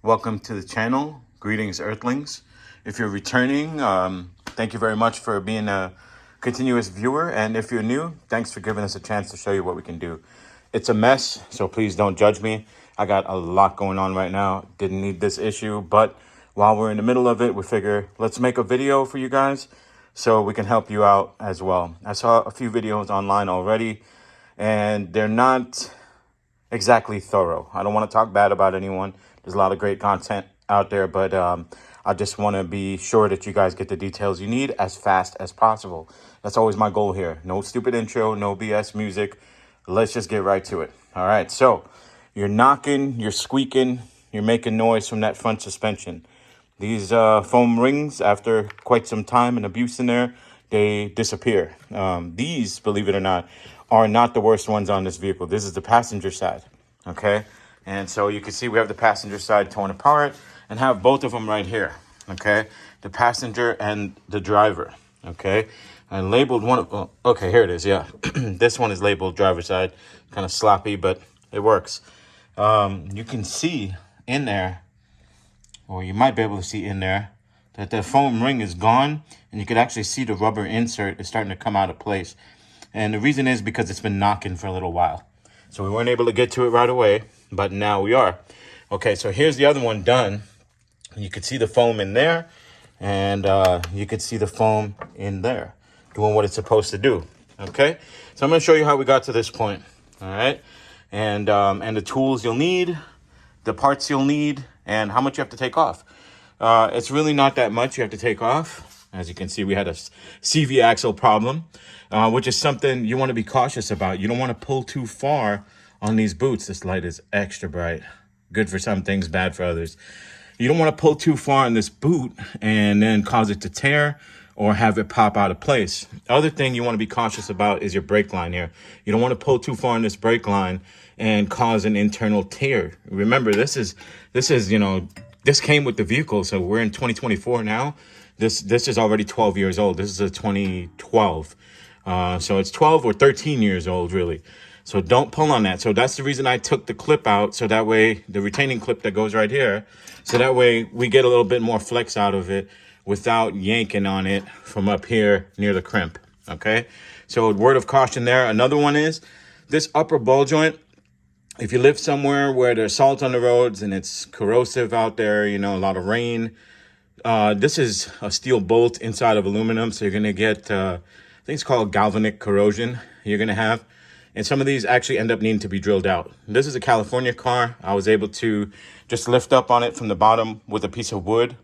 Welcome to the channel. Greetings, Earthlings. If you're returning, thank you very much for being a continuous viewer. And if you're new, thanks for giving us a chance to show you what we can do. It's a mess, so please don't judge me. I got a lot going on right now. Didn't need this issue, but while we're in the middle of it, we figure let's make a video for you guys so we can help you out as well. I saw a few videos online already, and they're not exactly thorough. I don't want to talk bad about anyone. There's a lot of great content out there, but I just want to be sure that you guys get the details you need as fast as possible. That's always my goal here. No stupid intro, no BS music. Let's just get right to it. All right, so you're knocking, you're squeaking, you're making noise from that front suspension. These foam rings, after quite some time and abuse in there, they disappear. These, believe it or not, are not the worst ones on this vehicle. This is the passenger side, okay? And so you can see we have the passenger side torn apart and have both of them right here, okay? The passenger and the driver, okay? I labeled one of, oh, okay, here it is, yeah. This one is labeled driver side, kind of sloppy, but it works. You can see in there, or you might be able to see in there, that the foam ring is gone, and you can actually see the rubber insert is starting to come out of place. And the reason is because it's been knocking for a little while. So we weren't able to get to it right away, but now we are. Okay, so here's the other one done. You can see the foam in there, and you can see the foam in there, doing what it's supposed to do, okay? So I'm gonna show you how we got to this point, all right? And the tools you'll need, the parts you'll need, and how much you have to take off. It's really not that much you have to take off. As you can see, we had a CV axle problem, which is something you want to be cautious about. You don't want to pull too far on these boots. This light is extra bright. Good for some things, bad for others. You don't want to pull too far on this boot and then cause it to tear or have it pop out of place. Other thing you want to be cautious about is your brake line here. You don't want to pull too far on this brake line and cause an internal tear. Remember, this is, you know, this came with the vehicle. So we're in 2024 now. This is already 12 years old. This is a 2012. So it's 12 or 13 years old, really. So don't pull on that. So that's the reason I took the clip out. So that way, the retaining clip that goes right here. So that way we get a little bit more flex out of it without yanking on it from up here near the crimp. Okay. So word of caution there. Another one is this upper ball joint. If you live somewhere where there's salt on the roads and it's corrosive out there, you know, a lot of rain, this is a steel bolt inside of aluminum. So you're going to get, I think it's called galvanic corrosion you're going to have. And some of these actually end up needing to be drilled out. This is a California car. I was able to just lift up on it from the bottom with a piece of wood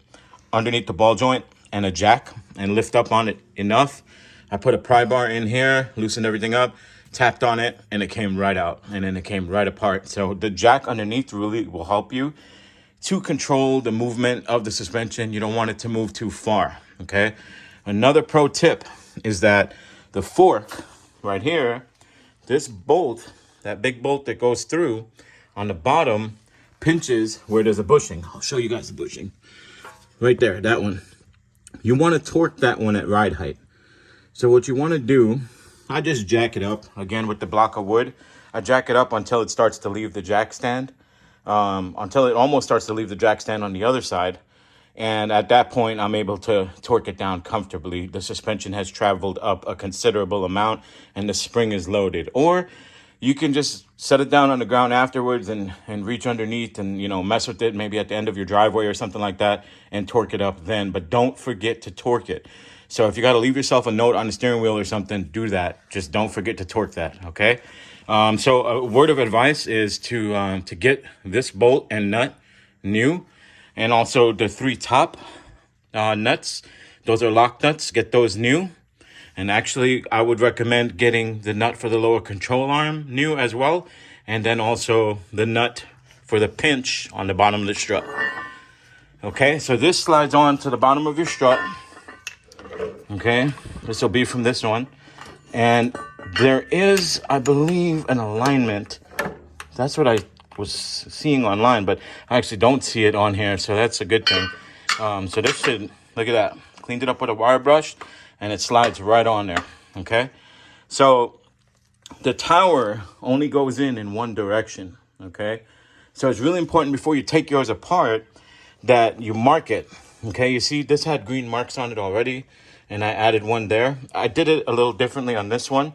underneath the ball joint and a jack and lift up on it enough. I put a pry bar in here, loosened everything up, tapped on it, and it came right out. And then it came right apart. So the jack underneath really will help you to control the movement of the suspension. You don't want it to move too far, okay? Another pro tip is that the fork right here, this bolt, that big bolt that goes through on the bottom, pinches where there's a bushing. I'll show you guys the bushing. Right there, that one. You want to torque that one at ride height. So what you want to do, I just jack it up, again with the block of wood. I jack it up until it starts to leave the jack stand. Until it almost starts to leave the jack stand on the other side. And at that point, I'm able to torque it down comfortably. The suspension has traveled up a considerable amount and the spring is loaded. Or you can just set it down on the ground afterwards and reach underneath and, you know, mess with it maybe at the end of your driveway or something like that and torque it up then. But don't forget to torque it. So if you got to leave yourself a note on the steering wheel or something, do that. Just don't forget to torque that, okay? So a word of advice is to get this bolt and nut new. And also the 3 top nuts, those are lock nuts, get those new. And actually, I would recommend getting the nut for the lower control arm new as well. And then also the nut for the pinch on the bottom of the strut. Okay, so this slides on to the bottom of your strut. Okay, this will be from this one. And there is, I believe, an alignment. That's what I was seeing online, but I actually don't see it on here, so that's a good thing. So this should, look at that, cleaned it up with a wire brush and it slides right on there. Okay, so the tower only goes in one direction. Okay, So it's really important before you take yours apart that you mark it. Okay, you see this had green marks on it already, and I added one there. I did it a little differently on this one.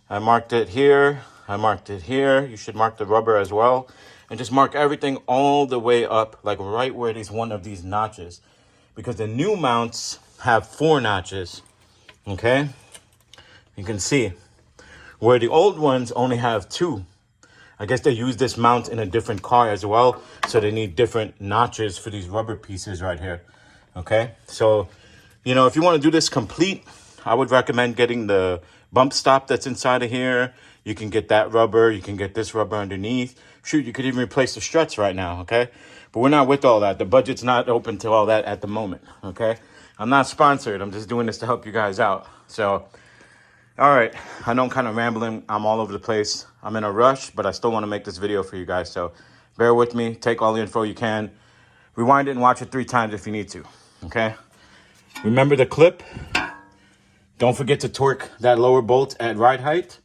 I marked it here, I marked it here. You should mark the rubber as well. And just mark everything all the way up, like right where it is one of these notches. Because the new mounts have 4 notches, okay? You can see where the old ones only have 2. I guess they use this mount in a different car as well, so they need different notches for these rubber pieces right here, okay? So, you know, if you want to do this complete, I would recommend getting the bump stop that's inside of here. You can get that rubber, you can get this rubber underneath. Shoot, you could even replace the struts right now, okay? But we're not with all that. The budget's not open to all that at the moment, okay? I'm not sponsored. I'm just doing this to help you guys out. So, all right, I know I'm kind of rambling. I'm all over the place. I'm in a rush, but I still want to make this video for you guys. So bear with me. Take all the info you can. Rewind it and watch it 3 times if you need to, okay? Remember the clip. Don't forget to torque that lower bolt at ride height.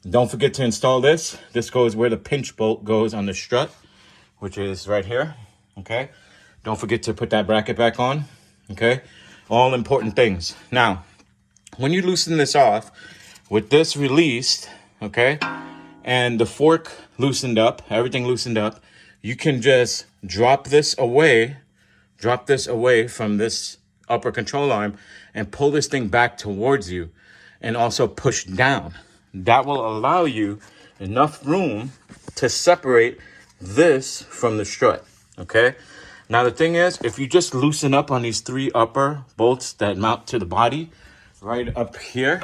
Don't forget to install this. This goes where the pinch bolt goes on the strut, which is right here, okay? Don't forget to put that bracket back on, okay? All important things. Now, when you loosen this off, with this released, okay, and the fork loosened up, everything loosened up, you can just drop this away from this upper control arm and pull this thing back towards you and also push down. That will allow you enough room to separate this from the strut, okay? Now the thing is, if you just loosen up on these 3 upper bolts that mount to the body, right up here,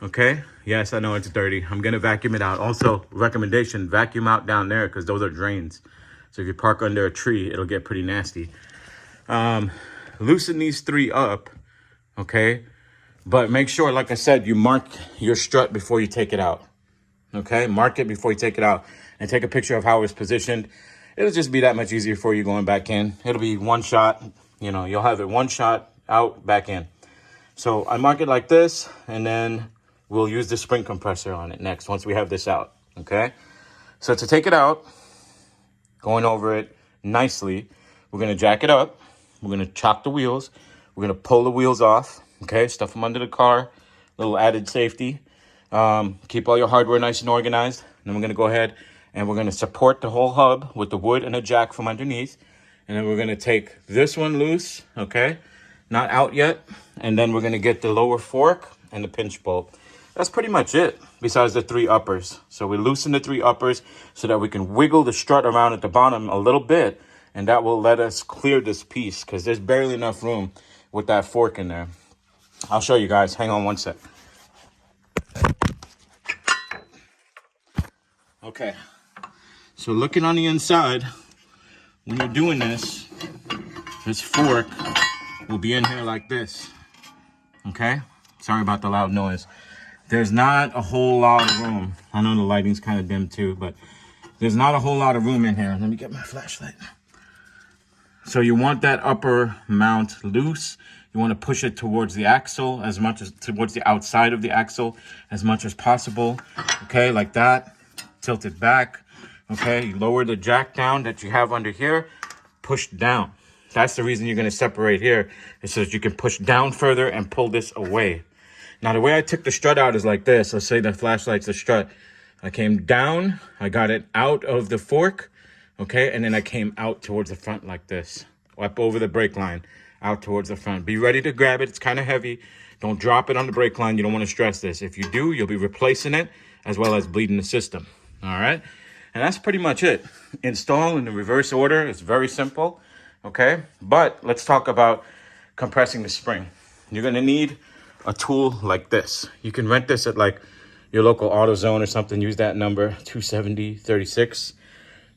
okay? Yes, I know it's dirty. I'm gonna vacuum it out. Also, recommendation, vacuum out down there because those are drains. So if you park under a tree, it'll get pretty nasty. Loosen these 3 up, okay? But make sure, like I said, you mark your strut before you take it out, okay? Mark it before you take it out and take a picture of how it's positioned. It'll just be that much easier for you going back in. It'll be one shot, you know, you'll have it one shot out, back in. So I mark it like this, and then we'll use the spring compressor on it next once we have this out, okay? So to take it out, going over it nicely, we're going to jack it up. We're going to chock the wheels. We're going to pull the wheels off, okay? Stuff them under the car, little added safety. Keep all your hardware nice and organized. Then we're going to go ahead and we're going to support the whole hub with the wood and a jack from underneath. And then we're going to take this one loose, okay? Not out yet. And then we're going to get the lower fork and the pinch bolt. That's pretty much it, besides the 3 uppers. So we loosen the 3 uppers so that we can wiggle the strut around at the bottom a little bit, and that will let us clear this piece because there's barely enough room with that fork in there. I'll show you guys. Hang on one sec. Okay. So looking on the inside, when you're doing this fork will be in here like this, okay? Sorry about the loud noise. There's not a whole lot of room. I know the lighting's kind of dim too, but there's not a whole lot of room in here. Let me get my flashlight. So you want that upper mount loose. You want to push it towards the axle as much as towards the outside of the axle as much as possible. Okay, like that. Tilt it back. Okay, you lower the jack down that you have under here. Push down. That's the reason you're going to separate here, is so that you can push down further and pull this away. Now, the way I took the strut out is like this. Let's say the flashlight's the strut. I came down, I got it out of the fork, okay? And then I came out towards the front like this. Up over the brake line, out towards the front. Be ready to grab it. It's kind of heavy. Don't drop it on the brake line. You don't want to stress this. If you do, you'll be replacing it as well as bleeding the system, all right? And that's pretty much it. Install in the reverse order. It's very simple, okay? But let's talk about compressing the spring. You're going to need a tool like this. You can rent this at like your local AutoZone or something. Use that number, 270-36.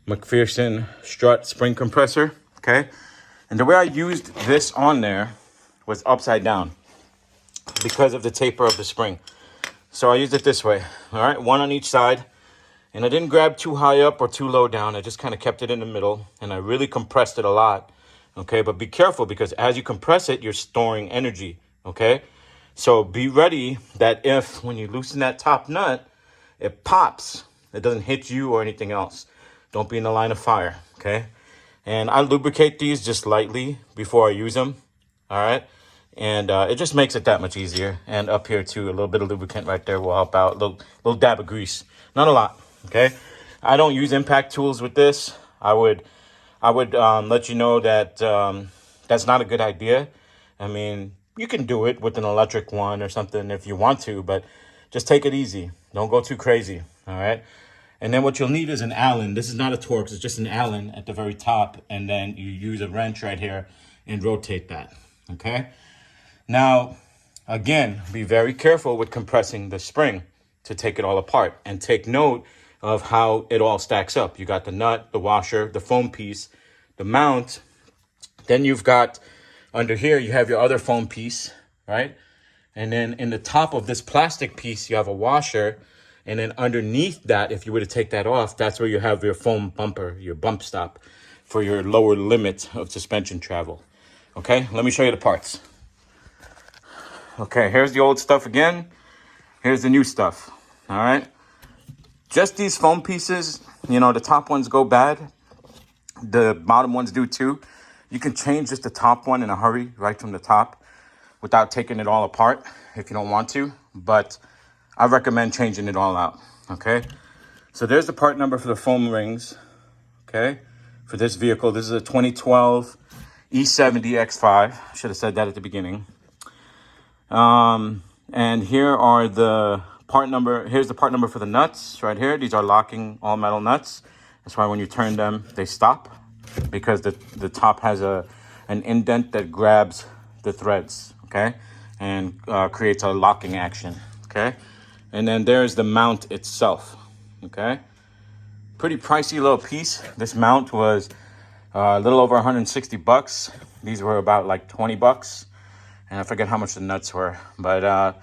McPherson Strut spring compressor, okay? And the way I used this on there was upside down because of the taper of the spring. So I used it this way, all right? One on each side. And I didn't grab too high up or too low down. I just kind of kept it in the middle, and I really compressed it a lot, okay? But be careful, because as you compress it, you're storing energy, okay? So be ready that if, when you loosen that top nut, it pops. It doesn't hit you or anything else. Don't be in the line of fire, okay? And I lubricate these just lightly before I use them, all right? And it just makes it that much easier. And up here too, a little bit of lubricant right there will help out. Little dab of grease, not a lot, okay? I don't use impact tools with this. I would let you know that that's not a good idea. I mean, you can do it with an electric one or something if you want to, but just take it easy. Don't go too crazy, all right? And then what you'll need is an Allen. This is not a Torx, it's just an Allen at the very top. And then you use a wrench right here and rotate that, okay? Now, again, be very careful with compressing the spring to take it all apart. And take note of how it all stacks up. You got the nut, the washer, the foam piece, the mount. Then you've got, under here, you have your other foam piece, right? And then in the top of this plastic piece, you have a washer. And then underneath that, if you were to take that off, that's where you have your foam bumper, your bump stop for your lower limit of suspension travel. Okay, let me show you the parts. Okay, here's the old stuff again. Here's the new stuff, all right? Just these foam pieces, you know, the top ones go bad. The bottom ones do too. You can change just the top one in a hurry right from the top without taking it all apart if you don't want to. But I recommend changing it all out, okay? So there's the part number for the foam rings, okay? For this vehicle, this is a 2012 E70 X5. I should have said that at the beginning. And here are the part number. Here's the part number for the nuts right here. These are locking all metal nuts. That's why when you turn them, they stop because the top has an indent that grabs the threads, okay? And creates a locking action, okay? And then there's the mount itself, okay? Pretty pricey little piece. This mount was a little over 160 bucks. These were about like 20 bucks. And I forget how much the nuts were, but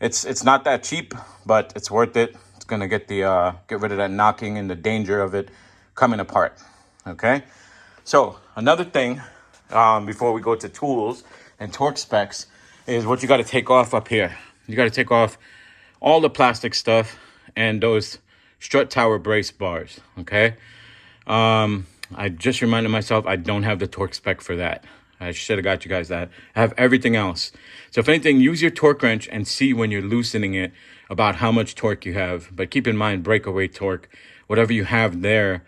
it's not that cheap, but it's worth it. It's gonna get rid of that knocking and the danger of it coming apart. Okay. So another thing before we go to tools and torque specs is what you got to take off up here. You got to take off all the plastic stuff and those strut tower brace bars. Okay. I just reminded myself I don't have the torque spec for that. I should have got you guys that. I have everything else. So if anything, use your torque wrench and see when you're loosening it about how much torque you have. But keep in mind, breakaway torque, whatever you have there,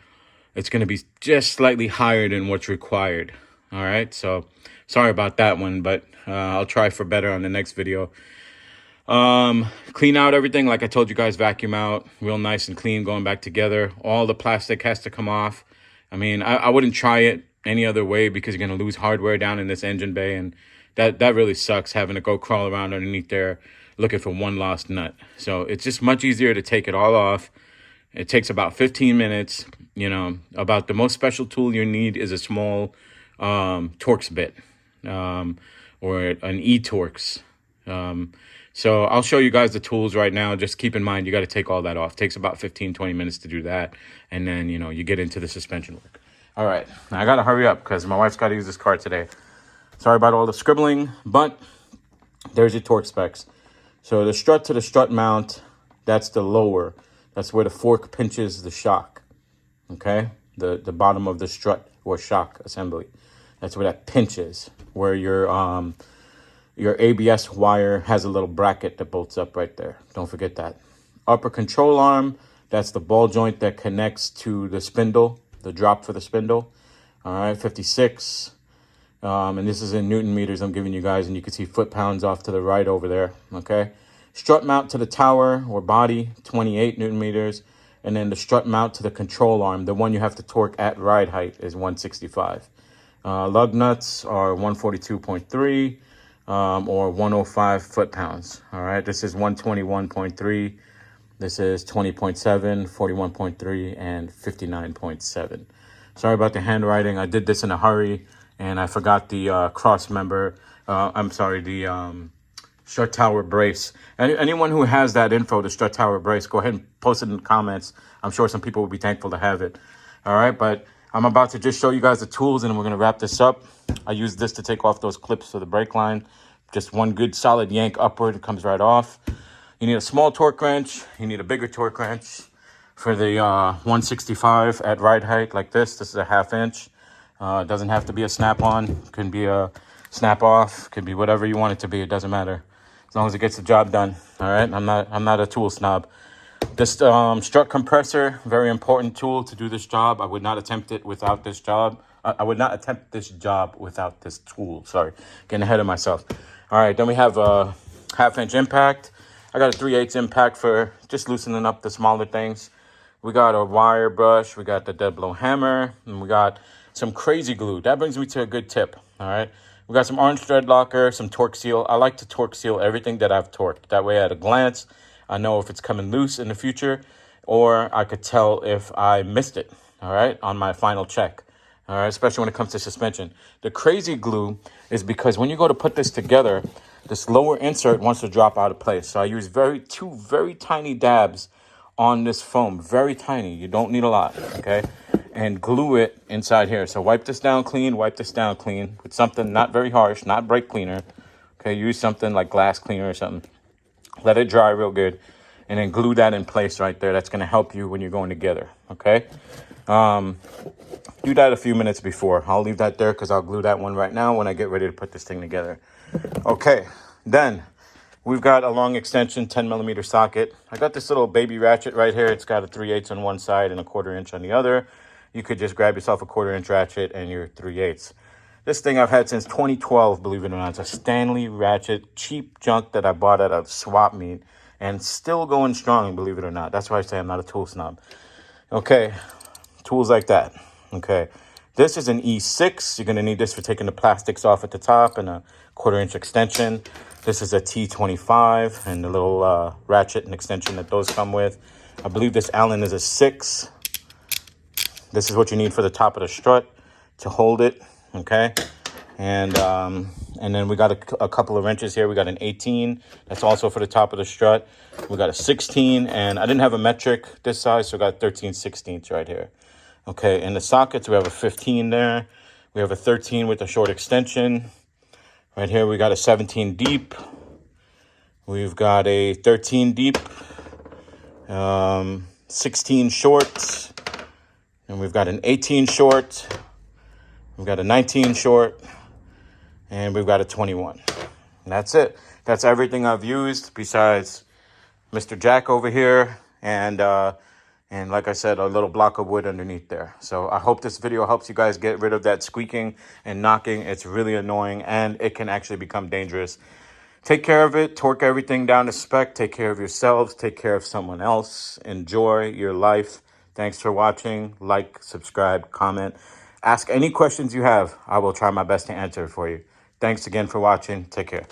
it's going to be just slightly higher than what's required. All right. So sorry about that one, but I'll try for better on the next video. Clean out everything. Like I told you guys, vacuum out real nice and clean, going back together. All the plastic has to come off. I mean, I wouldn't try it any other way because you're going to lose hardware down in this engine bay. And that really sucks, having to go crawl around underneath there looking for one lost nut. So it's just much easier to take it all off. It takes about 15 minutes. You know, about the most special tool you need is a small Torx bit or an E-Torx. So I'll show you guys the tools right now. Just keep in mind, you got to take all that off. It takes about 15-20 minutes to do that. And then, you know, you get into the suspension work. All right, now I got to hurry up because my wife's got to use this car today. Sorry about all the scribbling, but there's your torque specs. So the strut to the strut mount, that's the lower. That's where the fork pinches the shock, okay? The bottom of the strut or shock assembly. That's where that pinches, where your ABS wire has a little bracket that bolts up right there. Don't forget that. Upper control arm, that's the ball joint that connects to the spindle, the drop for the spindle. All right, 56. And this is in Newton meters I'm giving you guys, and you can see foot-pounds off to the right over there, okay? Strut mount to the tower or body, 28 Newton meters. And then the strut mount to the control arm, the one you have to torque at ride height, is 165. Lug nuts are 142.3 or 105 foot-pounds, all right? This is 121.3. This is 20.7, 41.3, and 59.7. Sorry about the handwriting. I did this in a hurry, and I forgot the cross member. The strut tower brace. Anyone who has that info, the strut tower brace, go ahead and post it in the comments. I'm sure some people will be thankful to have it. All right, but I'm about to just show you guys the tools, and we're going to wrap this up. I use this to take off those clips for the brake line. Just one good solid yank upward, it comes right off. You need a small torque wrench. You need a bigger torque wrench. for the 165 at ride height like this. This is a 1/2 inch. It doesn't have to be a snap-on. Can be a snap-off. Could be whatever you want it to be. It doesn't matter as long as it gets the job done. All right. I'm not a tool snob. This strut compressor, very important tool to do this job. I would not attempt it without this job. I would not attempt this job without this tool. Sorry, getting ahead of myself. All right, then we have a 1/2 inch impact. I got a 3/8 impact for just loosening up the smaller things. We got a wire brush. We got the dead blow hammer. And we got some crazy glue. That brings me to a good tip. All right. We got some orange thread locker, some torque seal. I like to torque seal everything that I've torqued. That way at a glance, I know if it's coming loose in the future, or I could tell if I missed it, all right, on my final check, all right, especially when it comes to suspension. The crazy glue is because when you go to put this together, this lower insert wants to drop out of place. So I use two very tiny dabs on this foam, very tiny. You don't need a lot, okay, and glue it inside here. So wipe this down clean with something not very harsh, not brake cleaner, okay, use something like glass cleaner or something. Let it dry real good, and then glue that in place right there. That's going to help you when you're going together, okay? Do that a few minutes before. I'll leave that there because I'll glue that one right now when I get ready to put this thing together. Okay, then we've got a long extension 10mm socket. I got this little baby ratchet right here. It's got a 3/8 on one side and a 1/4 inch on the other. You could just grab yourself a 1/4 inch ratchet and your 3/8. This thing I've had since 2012, believe it or not. It's a Stanley ratchet, cheap junk that I bought at a swap meet, and still going strong, believe it or not. That's why I say I'm not a tool snob. Okay, tools like that. Okay, this is an E6. You're going to need this for taking the plastics off at the top and a 1/4 inch extension. This is a T25 and the little ratchet and extension that those come with. I believe this Allen is a 6. This is what you need for the top of the strut to hold it. Okay, and then we got a couple of wrenches here. We got an 18. That's also for the top of the strut. We got a 16, and I didn't have a metric this size, so I got 13/16 right here. Okay, in the sockets, we have a 15 there. We have a 13 with a short extension. Right here, we got a 17 deep. We've got a 13 deep, 16 short, and we've got an 18 short. We've got a 19 short, and we've got a 21. And that's it. That's everything I've used besides Mr. Jack over here and like I said, a little block of wood underneath there. So I hope this video helps you guys get rid of that squeaking and knocking. It's really annoying, and it can actually become dangerous. Take care of it. Torque everything down to spec. Take care of yourselves. Take care of someone else. Enjoy your life. Thanks for watching. Like, subscribe, comment. Ask any questions you have. I will try my best to answer it for you. Thanks again for watching. Take care.